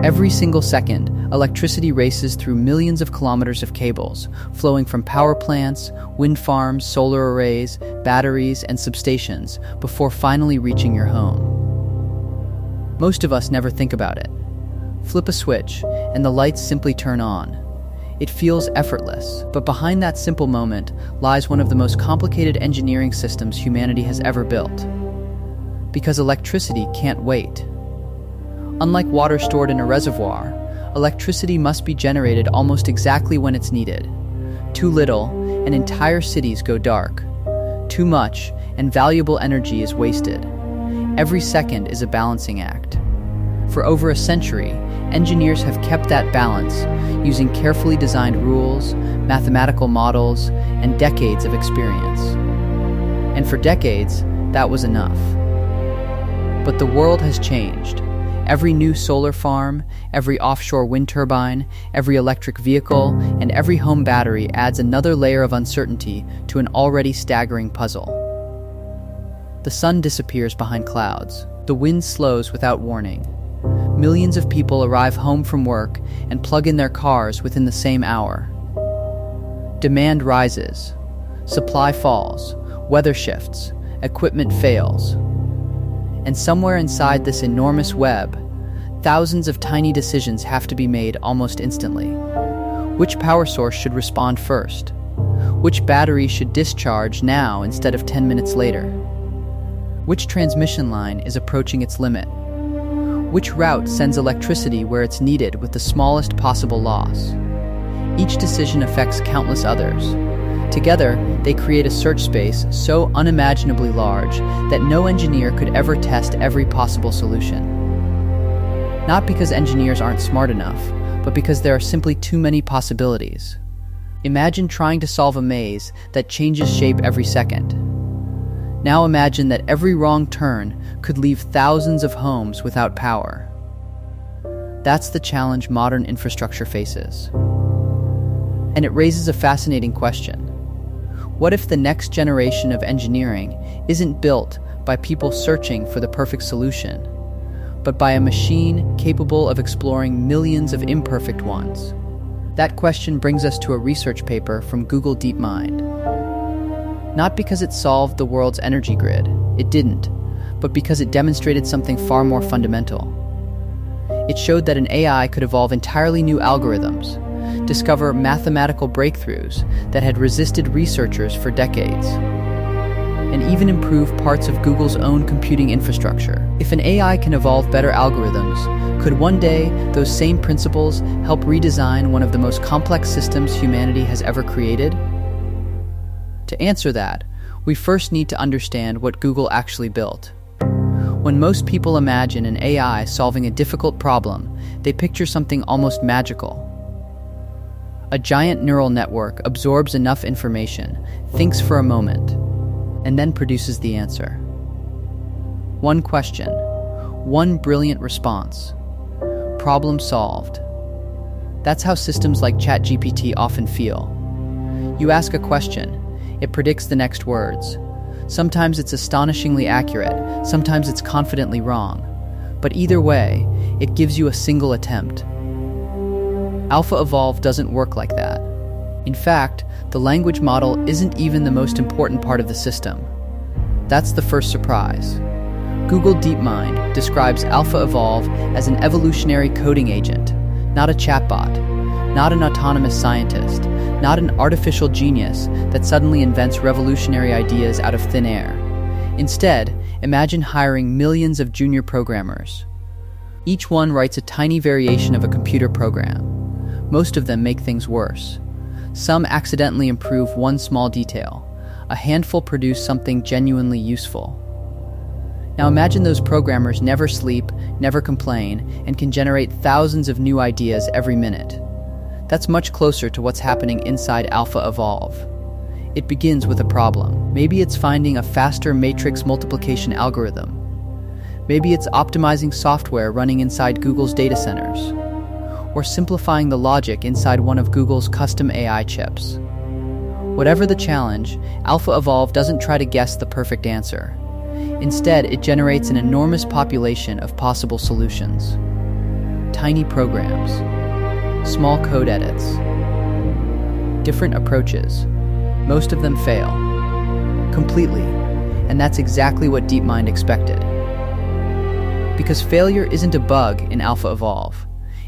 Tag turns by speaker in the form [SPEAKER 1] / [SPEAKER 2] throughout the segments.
[SPEAKER 1] Every single second, electricity races through millions of kilometers of cables, flowing from power plants, wind farms, solar arrays, batteries, and substations before finally reaching your home. Most of us never think about it. Flip a switch, and the lights simply turn on. It feels effortless, but behind that simple moment lies one of the most complicated engineering systems humanity has ever built. Because electricity can't wait. Unlike water stored in a reservoir, electricity must be generated almost exactly when it's needed. Too little, and entire cities go dark. Too much, and valuable energy is wasted. Every second is a balancing act. For over a century, engineers have kept that balance using carefully designed rules, mathematical models, and decades of experience. And for decades, that was enough. But the world has changed. Every new solar farm, every offshore wind turbine, every electric vehicle, and every home battery adds another layer of uncertainty to an already staggering puzzle. The sun disappears behind clouds. The wind slows without warning. Millions of people arrive home from work and plug in their cars within the same hour. Demand rises. Supply falls. Weather shifts. Equipment fails. And somewhere inside this enormous web, thousands of tiny decisions have to be made almost instantly. Which power source should respond first? Which battery should discharge now instead of 10 minutes later? Which transmission line is approaching its limit? Which route sends electricity where it's needed with the smallest possible loss? Each decision affects countless others. Together, they create a search space so unimaginably large that no engineer could ever test every possible solution. Not because engineers aren't smart enough, but because there are simply too many possibilities. Imagine trying to solve a maze that changes shape every second. Now imagine that every wrong turn could leave thousands of homes without power. That's the challenge modern infrastructure faces. And it raises a fascinating question. What if the next generation of engineering isn't built by people searching for the perfect solution, but by a machine capable of exploring millions of imperfect ones? That question brings us to a research paper from Google DeepMind. Not because it solved the world's energy grid, it didn't, but because it demonstrated something far more fundamental. It showed that an AI could evolve entirely new algorithms, discover mathematical breakthroughs that had resisted researchers for decades, and even improve parts of Google's own computing infrastructure. If an AI can evolve better algorithms, could one day those same principles help redesign one of the most complex systems humanity has ever created? To answer that, we first need to understand what Google actually built. When most people imagine an AI solving a difficult problem, they picture something almost magical. A giant neural network absorbs enough information, thinks for a moment, and then produces the answer. One question, one brilliant response. Problem solved. That's how systems like ChatGPT often feel. You ask a question, it predicts the next words. Sometimes it's astonishingly accurate, sometimes it's confidently wrong. But either way, it gives you a single attempt. AlphaEvolve doesn't work like that. In fact, the language model isn't even the most important part of the system. That's the first surprise. Google DeepMind describes AlphaEvolve as an evolutionary coding agent, not a chatbot, not an autonomous scientist, not an artificial genius that suddenly invents revolutionary ideas out of thin air. Instead, imagine hiring millions of junior programmers. Each one writes a tiny variation of a computer program. Most of them make things worse. Some accidentally improve one small detail. A handful produce something genuinely useful. Now imagine those programmers never sleep, never complain, and can generate thousands of new ideas every minute. That's much closer to what's happening inside AlphaEvolve. It begins with a problem. Maybe it's finding a faster matrix multiplication algorithm. Maybe it's optimizing software running inside Google's data centers, or simplifying the logic inside one of Google's custom AI chips. Whatever the challenge, AlphaEvolve doesn't try to guess the perfect answer. Instead, it generates an enormous population of possible solutions. tiny programs, small code edits, different approaches. Most of them fail completely, and that's exactly what DeepMind expected. Because failure isn't a bug in AlphaEvolve,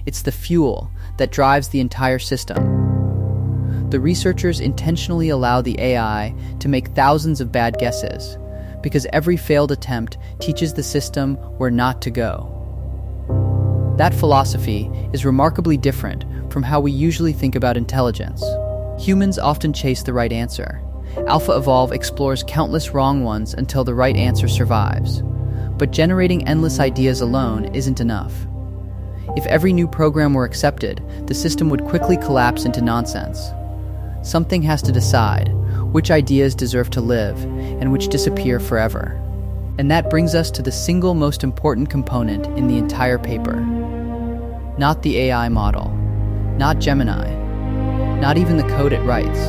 [SPEAKER 1] it's the fuel that drives the entire system. The researchers intentionally allow the AI to make thousands of bad guesses, because every failed attempt teaches the system where not to go. That philosophy is remarkably different from how we usually think about intelligence. Humans often chase the right answer. AlphaEvolve explores countless wrong ones until the right answer survives. But generating endless ideas alone isn't enough. If every new program were accepted, the system would quickly collapse into nonsense. Something has to decide which ideas deserve to live and which disappear forever. And that brings us to the single most important component in the entire paper. Not the AI model, not Gemini, not even the code it writes.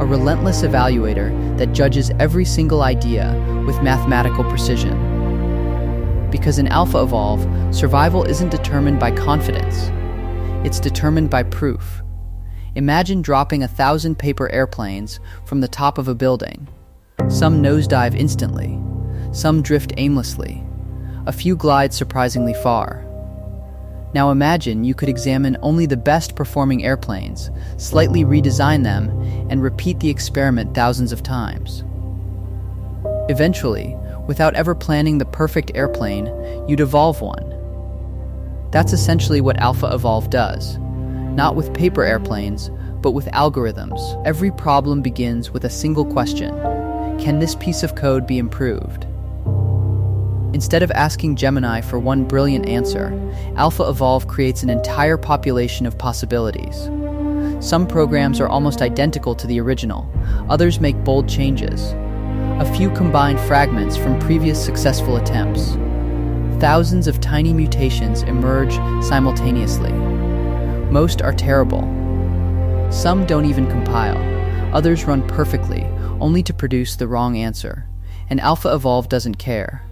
[SPEAKER 1] A relentless evaluator that judges every single idea with mathematical precision. Because in AlphaEvolve, survival isn't determined by confidence. It's determined by proof. Imagine dropping 1,000 paper airplanes from the top of a building. Some nosedive instantly. Some drift aimlessly. A few glide surprisingly far. Now imagine you could examine only the best performing airplanes, slightly redesign them, and repeat the experiment thousands of times. Eventually, without ever planning the perfect airplane, you'd evolve one. That's essentially what AlphaEvolve does. Not with paper airplanes, but with algorithms. Every problem begins with a single question. Can this piece of code be improved? Instead of asking Gemini for one brilliant answer, AlphaEvolve creates an entire population of possibilities. Some programs are almost identical to the original, others make bold changes. A few combine fragments from previous successful attempts. Thousands of tiny mutations emerge simultaneously. Most are terrible. Some don't even compile. Others run perfectly, only to produce the wrong answer. And AlphaEvolve doesn't care.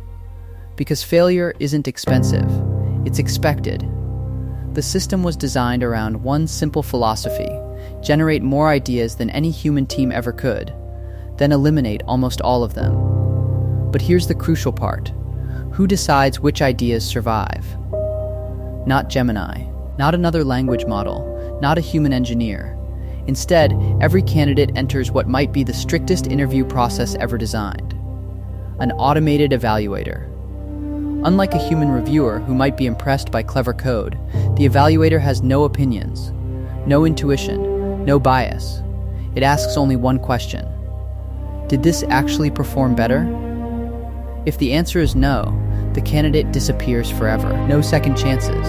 [SPEAKER 1] Because failure isn't expensive, it's expected. The system was designed around one simple philosophy: generate more ideas than any human team ever could, then eliminate almost all of them. But here's the crucial part. Who decides which ideas survive? Not Gemini, not another language model, not a human engineer. Instead, every candidate enters what might be the strictest interview process ever designed: an automated evaluator. Unlike a human reviewer who might be impressed by clever code, the evaluator has no opinions, no intuition, no bias. It asks only one question: did this actually perform better? If the answer is no, the candidate disappears forever. No second chances,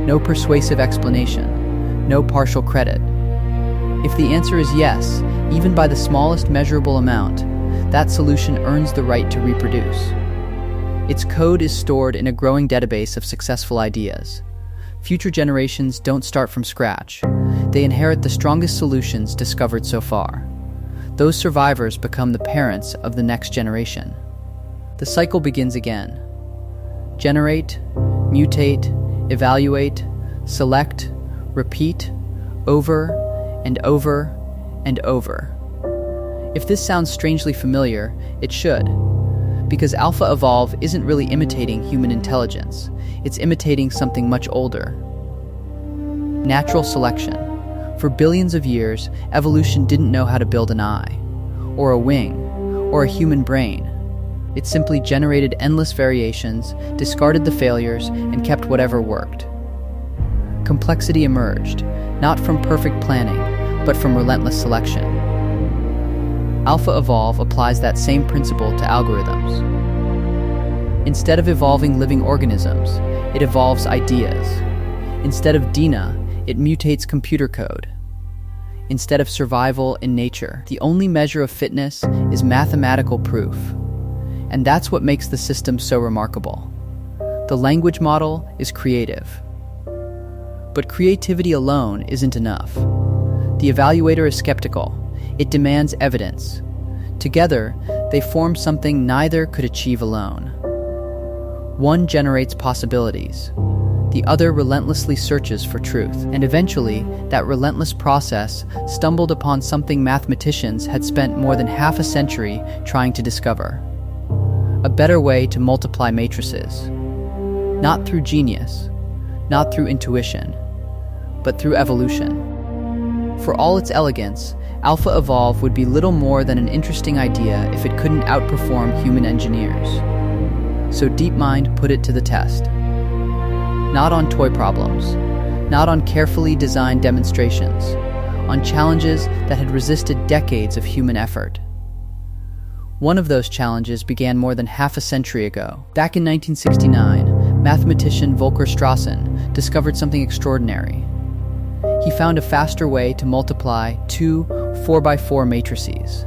[SPEAKER 1] no persuasive explanation, no partial credit. If the answer is yes, even by the smallest measurable amount, that solution earns the right to reproduce. Its code is stored in a growing database of successful ideas. Future generations don't start from scratch. They inherit the strongest solutions discovered so far. Those survivors become the parents of the next generation. The cycle begins again. Generate, mutate, evaluate, select, repeat, over and over and over. If this sounds strangely familiar, it should. Because AlphaEvolve isn't really imitating human intelligence. It's imitating something much older. Natural selection. For billions of years, evolution didn't know how to build an eye, or a wing, or a human brain. It simply generated endless variations, discarded the failures, and kept whatever worked. Complexity emerged, not from perfect planning, but from relentless selection. AlphaEvolve applies that same principle to algorithms. Instead of evolving living organisms, it evolves ideas. Instead of DNA, it mutates computer code. Instead of survival in nature, the only measure of fitness is mathematical proof. And that's what makes the system so remarkable. The language model is creative. But creativity alone isn't enough. The evaluator is skeptical. It demands evidence. Together, they form something neither could achieve alone. One generates possibilities. The other relentlessly searches for truth. And eventually, that relentless process stumbled upon something mathematicians had spent more than half a century trying to discover: a better way to multiply matrices. Not through genius, not through intuition, but through evolution. For all its elegance, AlphaEvolve would be little more than an interesting idea if it couldn't outperform human engineers. So DeepMind put it to the test. Not on toy problems, not on carefully designed demonstrations, on challenges that had resisted decades of human effort. One of those challenges began more than half a century ago. Back in 1969, mathematician Volker Strassen discovered something extraordinary. He found a faster way to multiply two 4x4 matrices.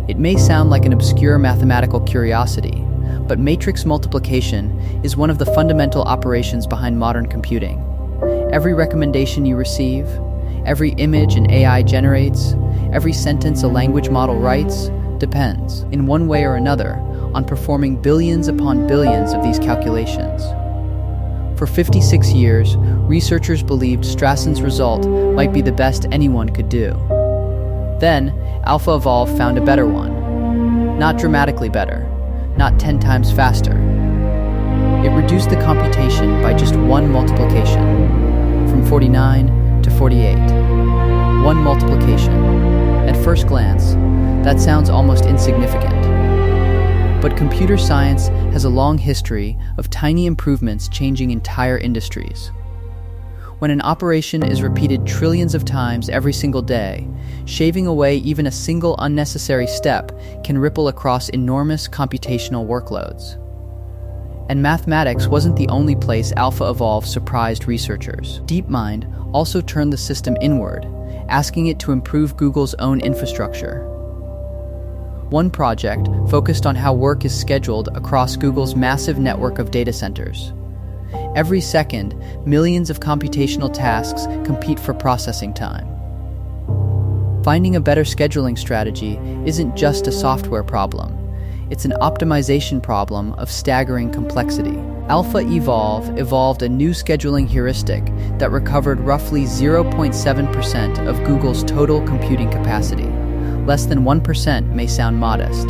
[SPEAKER 1] It may sound like an obscure mathematical curiosity, but matrix multiplication is one of the fundamental operations behind modern computing. Every recommendation you receive, every image an AI generates, every sentence a language model writes, depends, in one way or another, on performing billions upon billions of these calculations. For 56 years, researchers believed Strassen's result might be the best anyone could do. Then, AlphaEvolve found a better one. Not dramatically better, not 10 times faster. It reduced the computation by just one multiplication, from 49 to 48. One multiplication. At first glance, that sounds almost insignificant. But computer science has a long history of tiny improvements changing entire industries. When an operation is repeated trillions of times every single day, shaving away even a single unnecessary step can ripple across enormous computational workloads. And mathematics wasn't the only place AlphaEvolve surprised researchers. DeepMind also turned the system inward, asking it to improve Google's own infrastructure. One project focused on how work is scheduled across Google's massive network of data centers. Every second, millions of computational tasks compete for processing time. Finding a better scheduling strategy isn't just a software problem. It's an optimization problem of staggering complexity. AlphaEvolve evolved a new scheduling heuristic that recovered roughly 0.7% of Google's total computing capacity. Less than 1% may sound modest,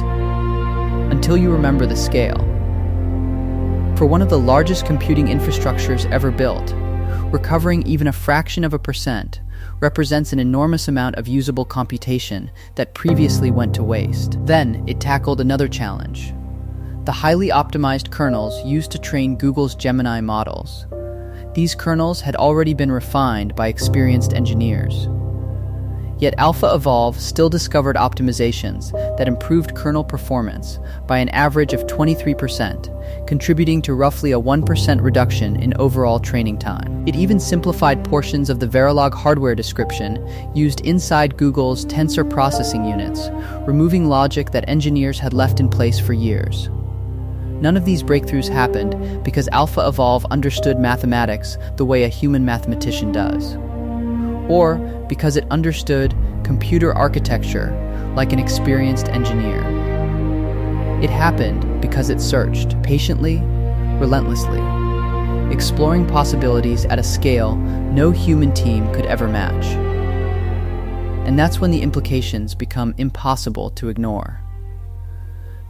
[SPEAKER 1] until you remember the scale. For one of the largest computing infrastructures ever built, recovering even a fraction of a percent represents an enormous amount of usable computation that previously went to waste. Then it tackled another challenge: the highly optimized kernels used to train Google's Gemini models. These kernels had already been refined by experienced engineers. Yet AlphaEvolve still discovered optimizations that improved kernel performance by an average of 23%, contributing to roughly a 1% reduction in overall training time. It even simplified portions of the Verilog hardware description used inside Google's tensor processing units, removing logic that engineers had left in place for years. None of these breakthroughs happened because AlphaEvolve understood mathematics the way a human mathematician does, or because it understood computer architecture like an experienced engineer. It happened because it searched, patiently, relentlessly, exploring possibilities at a scale no human team could ever match. And that's when the implications become impossible to ignore.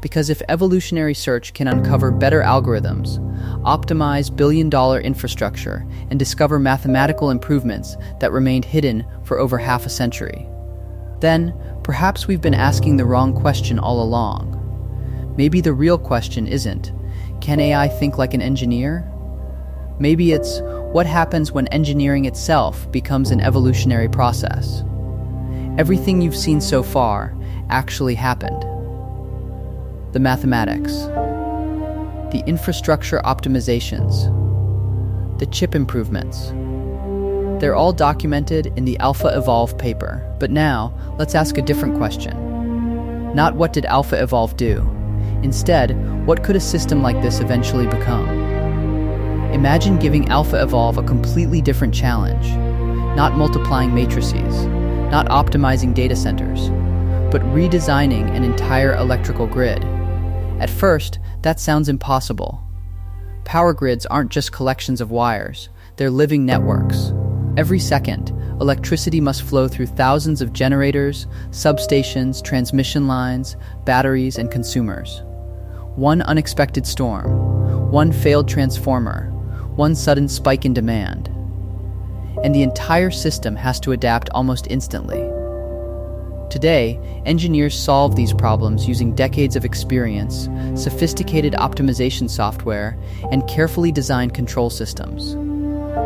[SPEAKER 1] Because if evolutionary search can uncover better algorithms, optimize billion-dollar infrastructure, and discover mathematical improvements that remained hidden for over half a century, then perhaps we've been asking the wrong question all along. Maybe the real question isn't, can AI think like an engineer? Maybe it's, what happens when engineering itself becomes an evolutionary process? Everything you've seen so far actually happened. The mathematics, the infrastructure optimizations, the chip improvements. They're all documented in the AlphaEvolve paper. But now, let's ask a different question. Not what did AlphaEvolve do? Instead, what could a system like this eventually become? Imagine giving AlphaEvolve a completely different challenge. Not multiplying matrices, not optimizing data centers, but redesigning an entire electrical grid. At first, that sounds impossible. Power grids aren't just collections of wires, they're living networks. Every second, electricity must flow through thousands of generators, substations, transmission lines, batteries, and consumers. One unexpected storm, one failed transformer, one sudden spike in demand, and the entire system has to adapt almost instantly. Today, engineers solve these problems using decades of experience, sophisticated optimization software, and carefully designed control systems.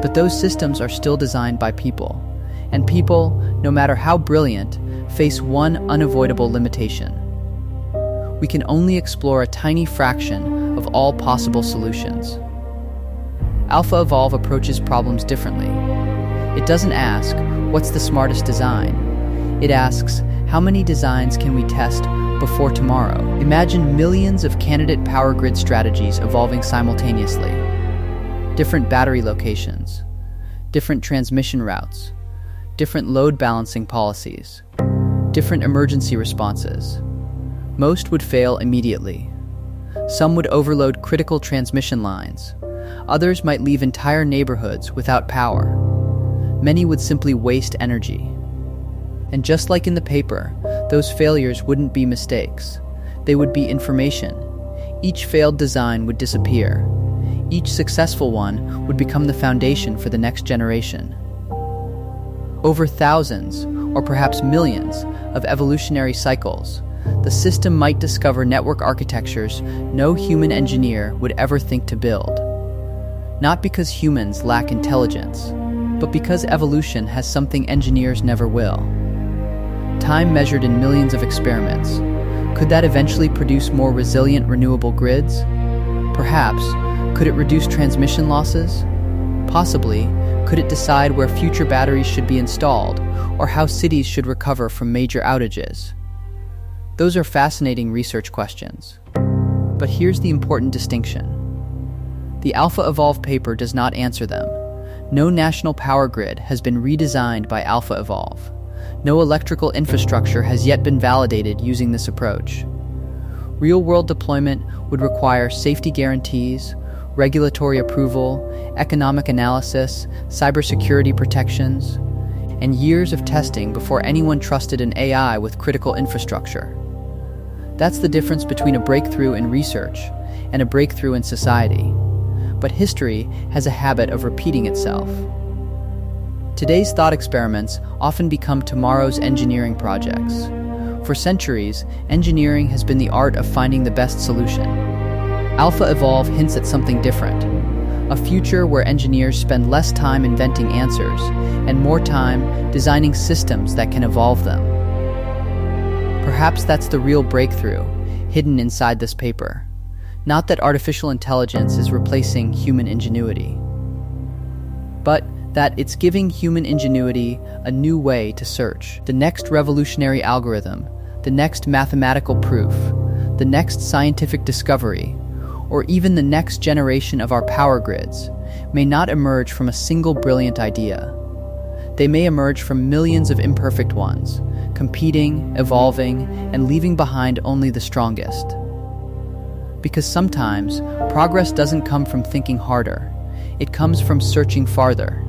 [SPEAKER 1] But those systems are still designed by people, and people, no matter how brilliant, face one unavoidable limitation. We can only explore a tiny fraction of all possible solutions. AlphaEvolve approaches problems differently. It doesn't ask, what's the smartest design? It asks, how many designs can we test before tomorrow? Imagine millions of candidate power grid strategies evolving simultaneously. Different battery locations, different transmission routes, different load balancing policies, different emergency responses. Most would fail immediately. Some would overload critical transmission lines. Others might leave entire neighborhoods without power. Many would simply waste energy. And just like in the paper, those failures wouldn't be mistakes. They would be information. Each failed design would disappear. Each successful one would become the foundation for the next generation. Over thousands, or perhaps millions, of evolutionary cycles, the system might discover network architectures no human engineer would ever think to build. Not because humans lack intelligence, but because evolution has something engineers never will. Time measured in millions of experiments. Could that eventually produce more resilient, renewable grids? Perhaps. Could it reduce transmission losses? Possibly. Could it decide where future batteries should be installed, or how cities should recover from major outages? Those are fascinating research questions. But here's the important distinction. The AlphaEvolve paper does not answer them. No national power grid has been redesigned by AlphaEvolve. No electrical infrastructure has yet been validated using this approach. Real-world deployment would require safety guarantees, regulatory approval, economic analysis, cybersecurity protections, and years of testing before anyone trusted an AI with critical infrastructure. That's the difference between a breakthrough in research and a breakthrough in society. But history has a habit of repeating itself. Today's thought experiments often become tomorrow's engineering projects. For centuries, engineering has been the art of finding the best solution. AlphaEvolve hints at something different, a future where engineers spend less time inventing answers and more time designing systems that can evolve them. Perhaps that's the real breakthrough hidden inside this paper. Not that artificial intelligence is replacing human ingenuity, but that it's giving human ingenuity a new way to search. The next revolutionary algorithm, the next mathematical proof, the next scientific discovery, or even the next generation of our power grids may not emerge from a single brilliant idea. They may emerge from millions of imperfect ones, competing, evolving, and leaving behind only the strongest. Because sometimes, progress doesn't come from thinking harder. It comes from searching farther.